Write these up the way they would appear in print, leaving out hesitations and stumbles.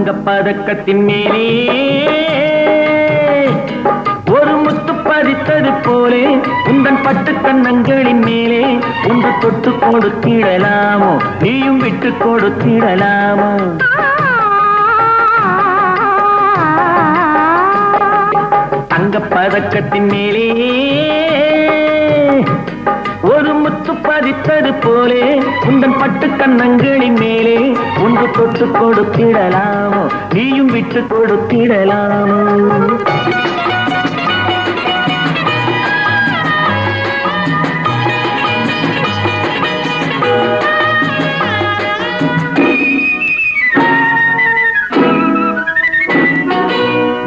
தங்கப்பதக்கத்தின் மேலே ஒரு முத்து பதித்தது போலே உந்தன் பட்டு கண்ணங்களின் மேலே ஒன்று தொட்டு கொடுத்திடலாமோ நீயும் விட்டு கொடுத்திடலாமோ தங்கப்பதக்கத்தின் மேலே ஒரு முத்து பதித்தது போலே உந்தன் பட்டு கண்ணங்களின் மேலே ஒன்று தொட்டு கொடுத்திடலாமோ நீயும் விட்டு கொடுத்திடலாமோ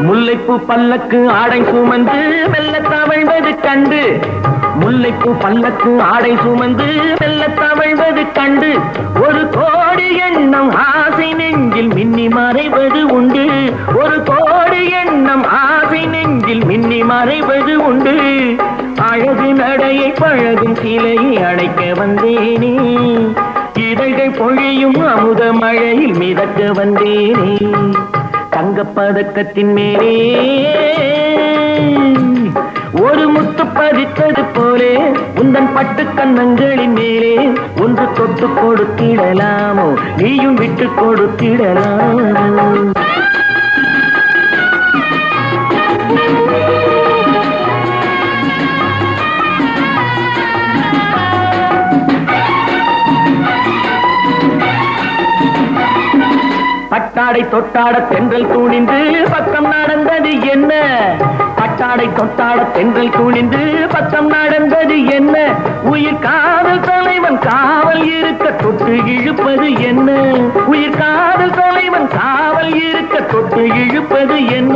முல்லைப்பூ பல்லக்கு ஆடை சுமந்து மெல்ல தவழ்வது கண்டு முல்லைப்பூ பல்லக்கு ஆடை சுமந்து மெல்ல தவழ்வது கண்டு ஒரு கோடி எண்ணம் ஆசை நெஞ்சில் மின்னி மறைவது உண்டு ஒரு கோடி எண்ணம் ஆசை நெஞ்சில் மின்னி மறைவது உண்டு அழகு நடையை பழகும் சிலையை அழைக்க வந்தேனே இதழ்கள் பொழியும் அமுத மழையில் மிதக்க வந்தேனே தங்கப்பதக்கத்தின் மேலே ஒரு முத்து பதித்தது போலே உந்தன் பட்டு கண்ணங்களின் மேலே ஒன்று தொட்டு கொடுத்திடலாமோ நீயும் விட்டு கொடுத்திடலாமோ பட்டாடை தொட்டாட தென்றல் துணிந்து பக்கம் நடந்தது என்ன பட்டாடை தொட்டாட தென்றல் துணிந்து பக்கம் நடந்தது என்ன உயிர் காதல் தலைவன் காவல் இருக்க தொட்டு இழுப்பது என்ன உயிர் காதல் தலைவன் காவல் இருக்க தொட்டு இழுப்பது என்ன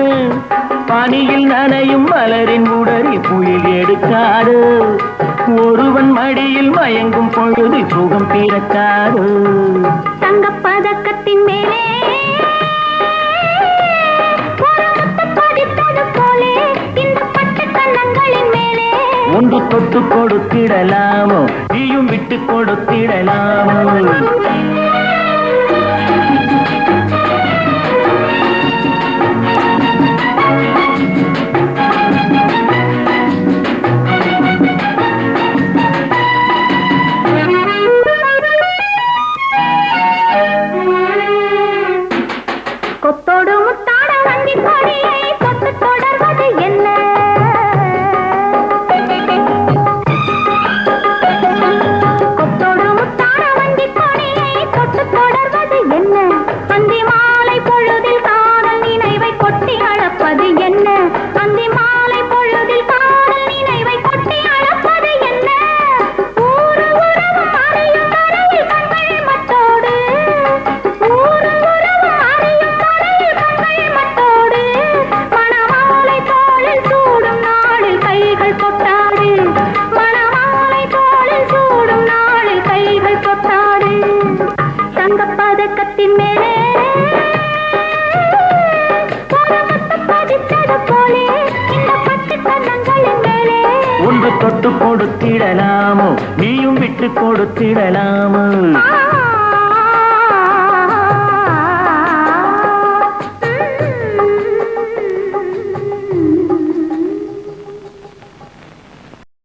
பனியில் நனையும் மலரின் உடலில் புயல் எடுக்காது ஒருவன் மடியில் மயங்கும் பொழுது சுகம் பிறக்காது தங்கப்பதக்கத்தின் மேலே ஒன்று தொட்டு கொடுத்திடலாமோ நீயும் விட்டு கொடுத்திடலாமோ கொத்தோடு முத்தாட வண்டி கொடியை தொட்டு தொடர்வது என்ன தங்கப்பதக்கத்தின் மேலே பதித்தது போலே இந்த பட்டு கண்ணங்களின் மேலே ஒன்று தொட்டு கொடுத்திடலாமோ நீயும் விட்டு கொடுத்திடலாமோ